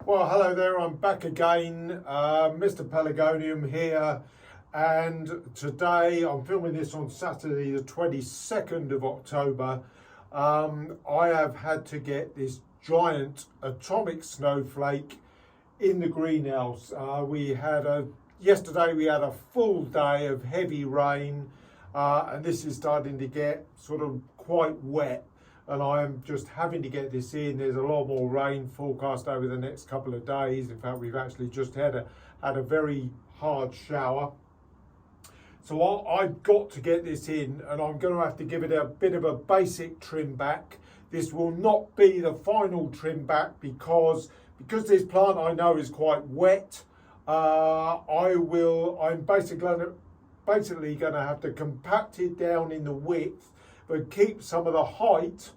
Well, hello there, I'm back again, Mr. Pelargonium here, and today I'm filming this on Saturday the 22nd of October. I have had to get this giant atomic snowflake in the greenhouse. Yesterday we had a full day of heavy rain, and this is starting to get sort of quite wet. And I am just having to get this in. There's a lot more rain forecast over the next couple of days. In fact, we've actually just had a very hard shower. So I've got to get this in, and I'm going to have to give it a bit of a basic trim back. This will not be the final trim back because this plant I know is quite wet. I'm basically going to have to compact it down in the width, but keep some of the height.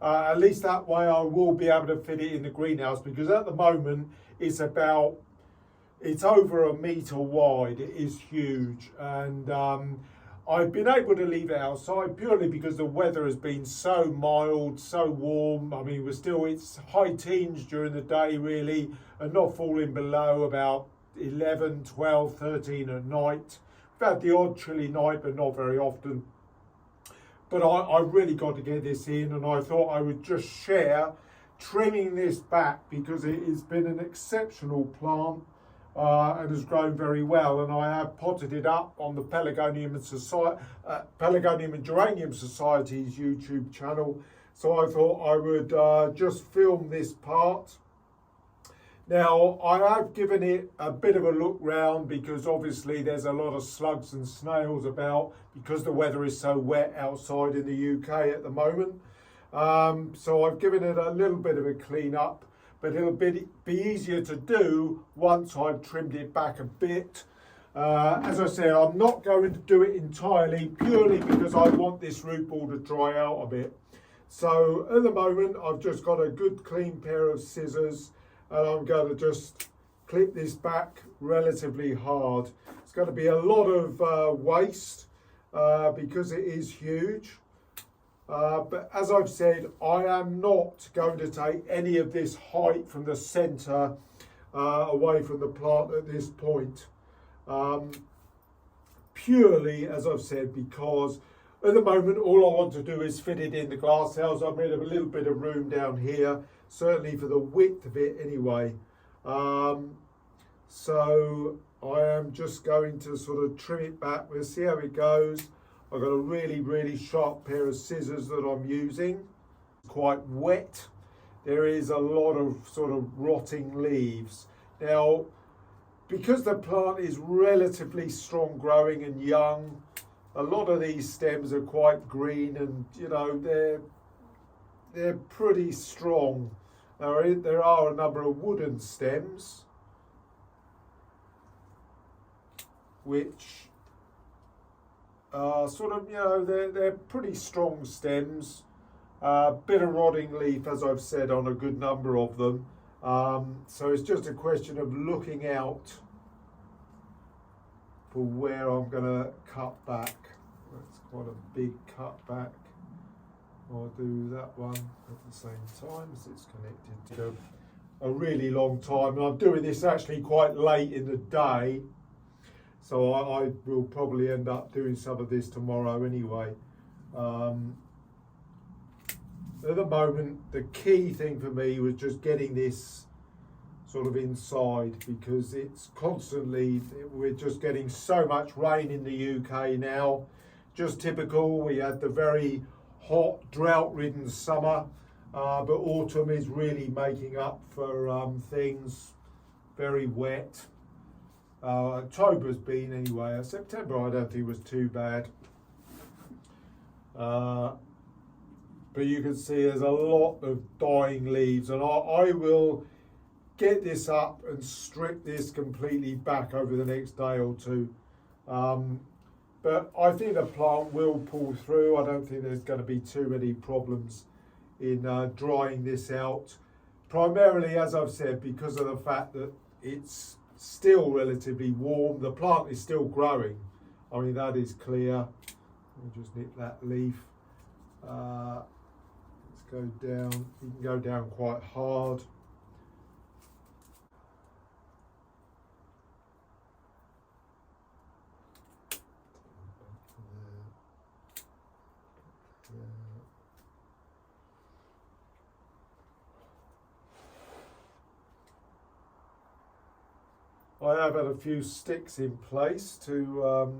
At least that way I will be able to fit it in the greenhouse, because at the moment it's over 1 metre wide. It is huge, and I've been able to leave it outside purely because the weather has been so mild, so warm. I mean, it's high teens during the day really, and not falling below about 11, 12, 13 at night. We've had the odd chilly night, but not very often. But I really got to get this in, and I thought I would just share trimming this back, because it has been an exceptional plant and has grown very well. And I have potted it up on the Pelargonium and Geranium Society's YouTube channel. So I thought I would just film this part. Now, I have given it a bit of a look round, because obviously there's a lot of slugs and snails about, because the weather is so wet outside in the UK at the moment. So I've given it a little bit of a clean up, but it'll be easier to do once I've trimmed it back a bit. As I said, I'm not going to do it entirely, purely because I want this root ball to dry out a bit. So at the moment, I've just got a good clean pair of scissors, and I'm going to just clip this back relatively hard. It's going to be a lot of waste because it is huge. But as I've said, I am not going to take any of this height from the centre away from the plant at this point. Purely, as I've said, because at the moment all I want to do is fit it in the glass house. I've made a little bit of room down here, certainly for the width of it anyway. So I am just going to sort of trim it back. We'll see how it goes. I've got a really, really sharp pair of scissors that I'm using. It's quite wet. There is a lot of sort of rotting leaves. Now, because the plant is relatively strong growing and young, a lot of these stems are quite green, and you know, they're pretty strong. There are a number of wooden stems which are sort of, you know, they're pretty strong stems. Bit of rotting leaf, as I've said, on a good number of them. So it's just a question of looking out for where I'm going to cut back. That's quite a big cut back. I'll do that one at the same time as it's connected to a really long time. And I'm doing this actually quite late in the day, so I will probably end up doing some of this tomorrow anyway. At the moment, the key thing for me was just getting this sort of inside, because it's constantly, we're just getting so much rain in the UK now. Just typical. We had the very hot, drought-ridden summer, but autumn is really making up for things. Very wet. October's been anyway. September I don't think was too bad. But you can see there's a lot of dying leaves, and I will get this up and strip this completely back over the next day or two. But I think the plant will pull through. I don't think there's going to be too many problems in drying this out. Primarily, as I've said, because of the fact that it's still relatively warm. The plant is still growing. I mean, that is clear. I'll just nip that leaf. Let's go down. You can go down quite hard. I have had a few sticks in place to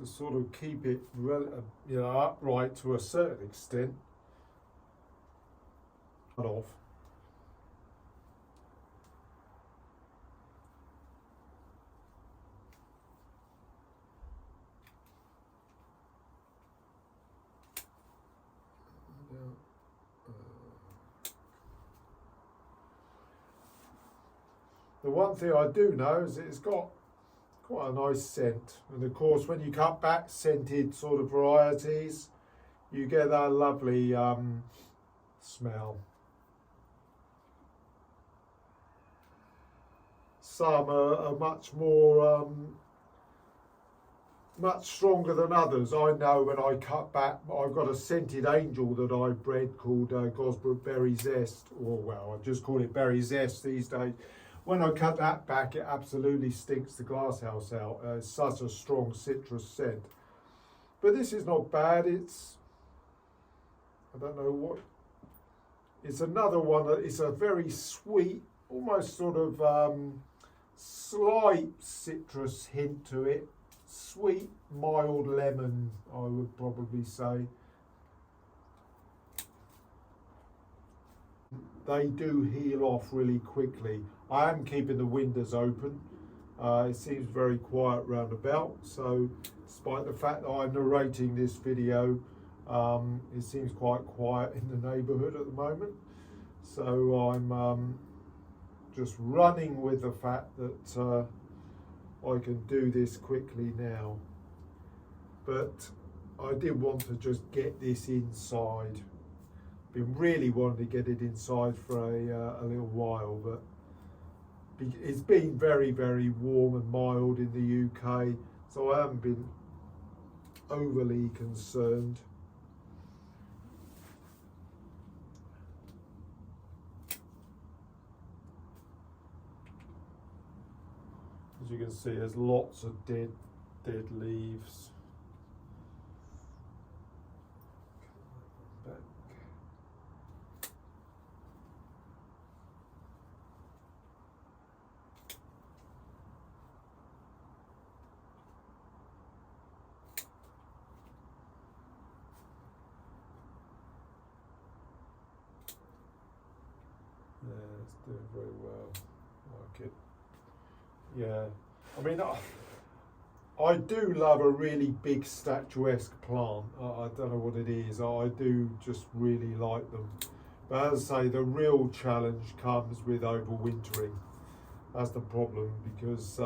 sort of keep it upright to a certain extent. Cut off. The one thing I do know is it's got quite a nice scent, and of course when you cut back scented sort of varieties, you get that lovely smell. Some are much more much stronger than others. I know when I cut back, I've got a scented angel that I bred called Gosbrook Berry Zest, or well, I just call it Berry Zest these days. When I cut that back, it absolutely stinks the glasshouse out. It's such a strong citrus scent. But this is not bad. It's, I don't know what, it's another one that is a very sweet, almost sort of slight citrus hint to it. Sweet, mild lemon, I would probably say. They do heal off really quickly. I am keeping the windows open. It seems very quiet round about, so despite the fact that I'm narrating this video, it seems quite quiet in the neighbourhood at the moment. So I'm just running with the fact that I can do this quickly now. But I did want to just get this inside. Been really wanting to get it inside for a little while, but it's been very, very warm and mild in the UK, so I haven't been overly concerned. As you can see, there's lots of dead leaves. Yeah, it's doing very well. I like it. Yeah, I mean, I do love a really big statuesque plant. I don't know what it is. I do just really like them. But as I say, the real challenge comes with overwintering. That's the problem, because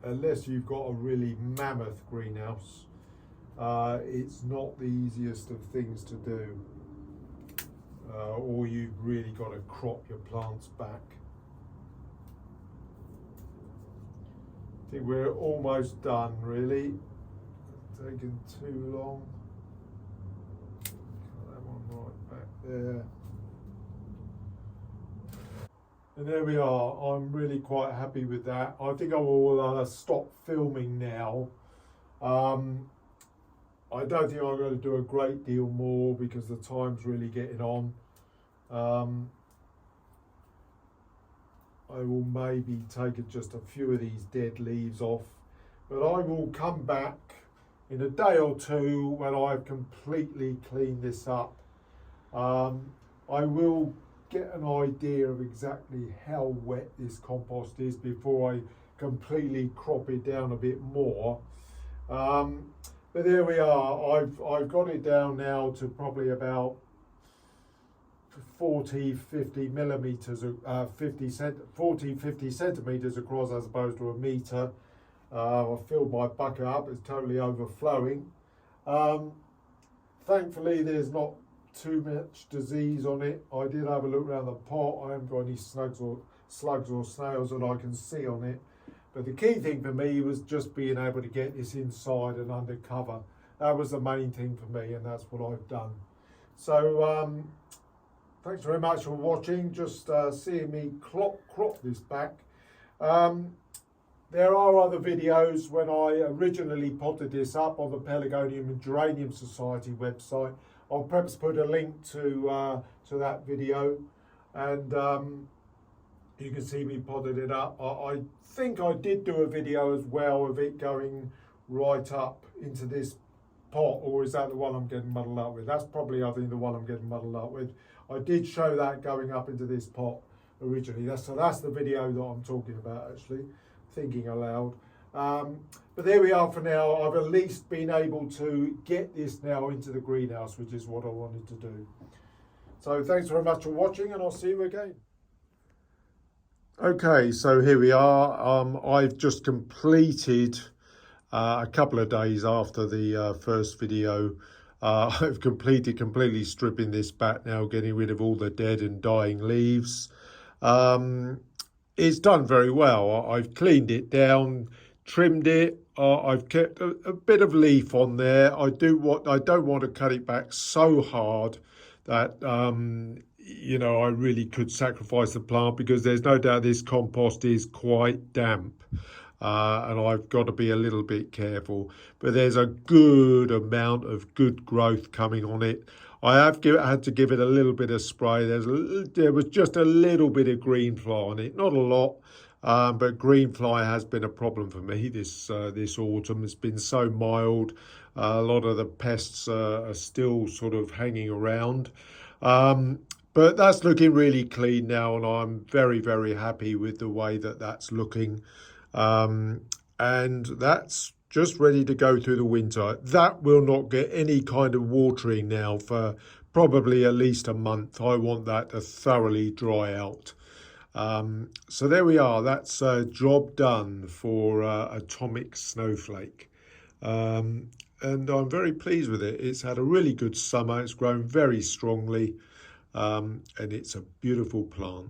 unless you've got a really mammoth greenhouse, it's not the easiest of things to do. Or you've really got to crop your plants back. I think we're almost done, really. It's taken too long. Got that one right back there. And there we are. I'm really quite happy with that. I think I will stop filming now. I don't think I'm going to do a great deal more because the time's really getting on. I will maybe take just a few of these dead leaves off, but I will come back in a day or two when I've completely cleaned this up. I will get an idea of exactly how wet this compost is before I completely crop it down a bit more. But there we are. I've got it down now to probably about 50 millimeters, 50 centimeters across as opposed to a meter. I filled my bucket up, it's totally overflowing. Thankfully there's not too much disease on it. I did have a look around the pot. I haven't got any slugs or snails that I can see on it. But the key thing for me was just being able to get this inside and under cover. That was the main thing for me, and that's what I've done. So thanks very much for watching, just seeing me crop this back. There are other videos when I originally potted this up on the Pelargonium and Geranium Society website. I'll perhaps put a link to that video. And You can see me potted it up. I think I did do a video as well of it going right up into this pot, or is that the one I'm getting muddled up with? That's probably, I think, the one I'm getting muddled up with. I did show that going up into this pot originally. So that's the video that I'm talking about, actually, thinking aloud. But there we are for now. I've at least been able to get this now into the greenhouse, which is what I wanted to do. So thanks very much for watching, and I'll see you again. Okay, so here we are. I've just completed a couple of days after the first video. I've completely stripping this back now, getting rid of all the dead and dying leaves. It's done very well. I've cleaned it down, trimmed it. I've kept a bit of leaf on there. I don't want to cut it back so hard that you know, I really could sacrifice the plant, because there's no doubt this compost is quite damp, and I've got to be a little bit careful. But there's a good amount of good growth coming on it. I have had to give it a little bit of spray. There was just a little bit of green fly on it, not a lot, but green fly has been a problem for me this autumn. It's been so mild. A lot of the pests are still sort of hanging around. But that's looking really clean now, and I'm very happy with the way that that's looking. And that's just ready to go through the winter. That will not get any kind of watering now for probably at least a month. I want that to thoroughly dry out. So there we are. That's a job done for Atomic Snowflake. And I'm very pleased with it. It's had a really good summer. It's grown very strongly. And it's a beautiful plant.